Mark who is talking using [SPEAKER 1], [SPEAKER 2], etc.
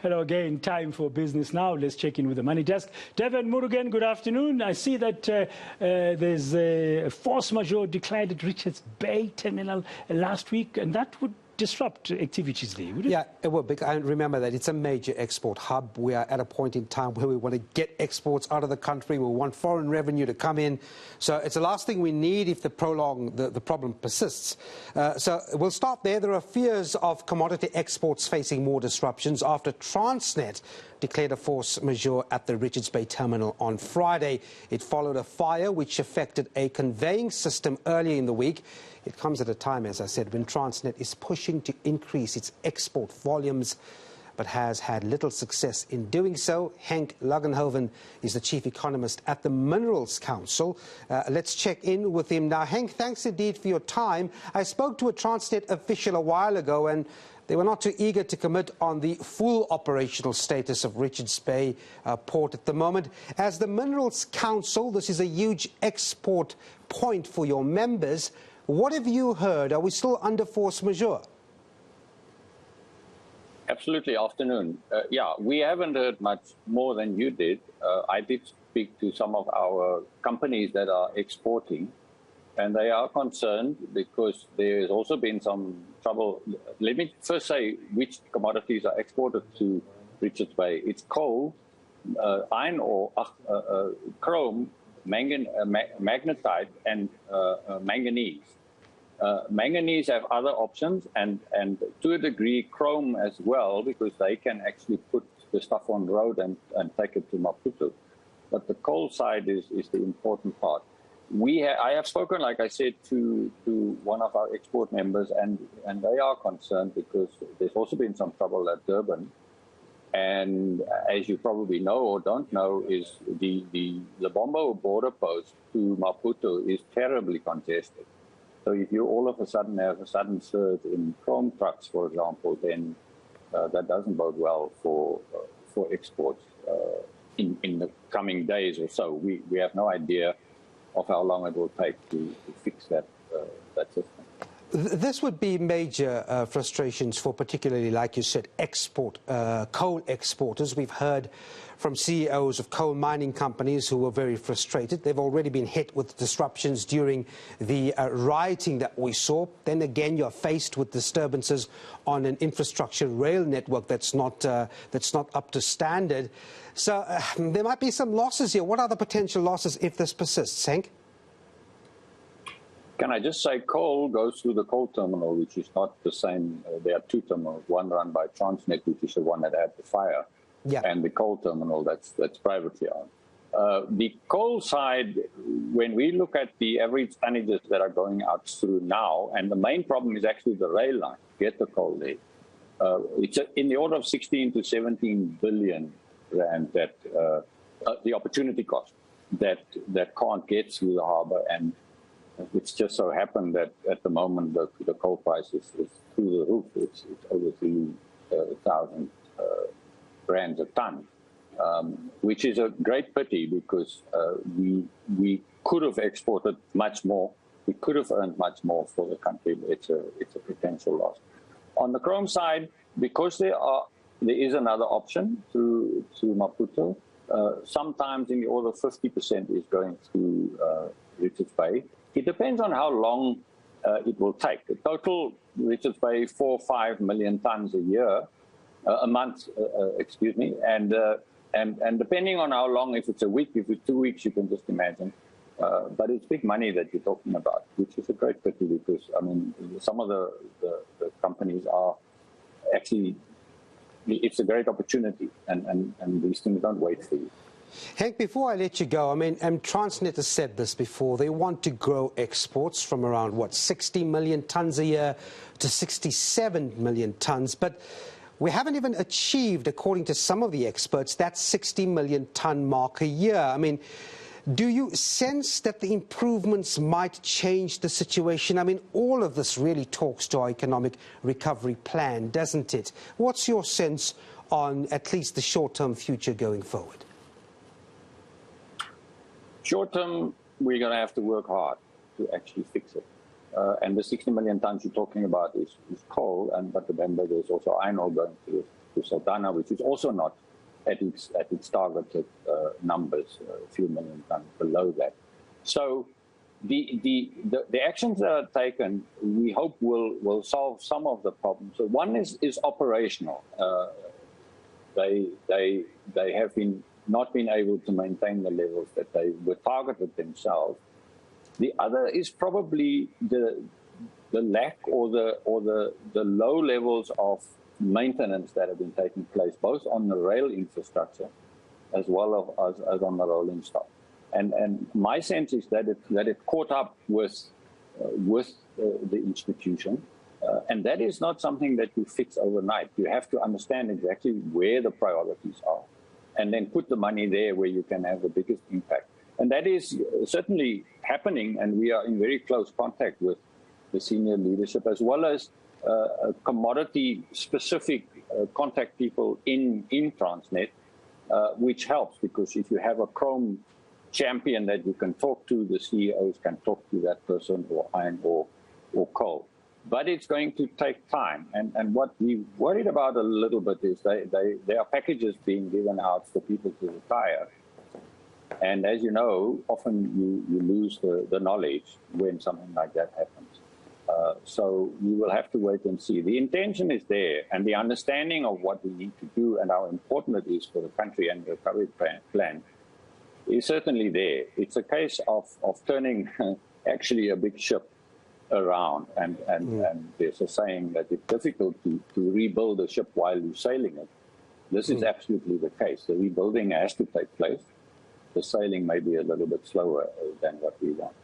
[SPEAKER 1] Hello again. Time for business now. Let's check in with the money desk. Devon Murugan, good afternoon. I see that there's a force majeure declared at Richards Bay Terminal last week, and that would disrupt activities there, would it?
[SPEAKER 2] Yeah, it would. And remember that it's a major export hub. We are at a point in time where we want to get exports out of the country. We want foreign revenue to come in. So it's the last thing we need if the problem persists. So we'll start there. There are fears of commodity exports facing more disruptions after Transnet declared a force majeure at the Richards Bay Terminal on Friday. It followed a fire which affected a conveying system earlier in the week. It comes at a time, as I said, when Transnet is pushing to increase its export volumes, but has had little success in doing so. Henk Langenhoven is the chief economist at the Minerals Council. Let's check in with him now. Henk, thanks indeed for your time. I spoke to a Transnet official a while ago, and they were not too eager to commit on the full operational status of Richards Bay port at the moment. As the Minerals Council, this is a huge export point for your members. What have you heard? Are we still under force majeure?
[SPEAKER 3] Absolutely. Afternoon. Yeah, we haven't heard much more than you did. I did speak to some of our companies that are exporting, and they are concerned because there has also been some trouble. Let me first say which commodities are exported to Richards Bay. It's coal, iron ore, chrome, magnetite, and manganese. Manganese have other options, and to a degree chrome as well, because they can actually put the stuff on the road and take it to Maputo. But the coal side is the important part. I have spoken, like I said, to one of our export members, and they are concerned because there's also been some trouble at Durban. And as you probably know or don't know, is the Lebombo border post to Maputo is terribly congested. So if you all of a sudden have a sudden surge in chrome trucks, for example, then that doesn't bode well for exports in the coming days or so. We have no idea of how long it will take to fix that system.
[SPEAKER 2] This would be major frustrations for particularly, like you said, coal exporters. We've heard from CEOs of coal mining companies who were very frustrated. They've already been hit with disruptions during the rioting that we saw. Then again, you're faced with disturbances on an infrastructure rail network that's not up to standard. So there might be some losses here. What are the potential losses if this persists, Henk?
[SPEAKER 3] Can I just say coal goes through the coal terminal, which is not the same. There are two terminals, one run by Transnet, which is the one that had the fire, and the coal terminal that's privately owned. The coal side, when we look at the average tonnages that are going out through now, and the main problem is actually the rail line, get the coal there. It's in the order of 16 to 17 billion rand that the opportunity cost that can't get through the harbour, and it's just so happened that at the moment the coal price is through the roof. It's over 3,000 rands a ton, which is a great pity because we could have exported much more. We could have earned much more for the country. It's a potential loss. On the chrome side, because there is another option through Maputo. Sometimes in the order of 50% is going through Richards Bay. It depends on how long it will take. The total Richards Bay 4 or 5 million tons a month, excuse me, and depending on how long, if it's a week, if it's 2 weeks, you can just imagine. But it's big money that you're talking about, which is a great pity because I mean some of the companies are actually. It's a great opportunity, and these things don't wait for you.
[SPEAKER 2] Henk, before I let you go, I mean, Transnet has said this before. They want to grow exports from around, 60 million tons a year to 67 million tons. But we haven't even achieved, according to some of the experts, that 60 million ton mark a year. I mean, do you sense that the improvements might change the situation? I mean, all of this really talks to our economic recovery plan, doesn't it? What's your sense on at least the short-term future going forward?
[SPEAKER 3] Short term, we're going to have to work hard to actually fix it. And the 60 million tons you're talking about is coal, but remember there's also iron ore going to Sultana, which is also not at its targeted numbers, a few million tons below that. So the actions that are taken, we hope will solve some of the problems. So one is operational. They have not been able to maintain the levels that they were targeted themselves. The other is probably the lack or the low levels of maintenance that have been taking place, both on the rail infrastructure as well as on the rolling stock. And my sense is that it caught up with the institution, and that is not something that you fix overnight. You have to understand exactly where the priorities are, and then put the money there where you can have the biggest impact. And that is certainly happening, and we are in very close contact with the senior leadership, as well as commodity-specific contact people in Transnet, which helps, because if you have a chrome champion that you can talk to, the CEOs can talk to that person, or iron or coal. But it's going to take time. And what we worried about a little bit is there are packages being given out for people to retire. And as you know, often you lose the knowledge when something like that happens. So we will have to wait and see. The intention is there, and the understanding of what we need to do and how important it is for the country and the recovery plan is certainly there. It's a case of turning actually a big ship around, and there's a saying that it's difficult to rebuild a ship while you're sailing it. This is absolutely the case. The rebuilding has to take place. The sailing may be a little bit slower than what we want.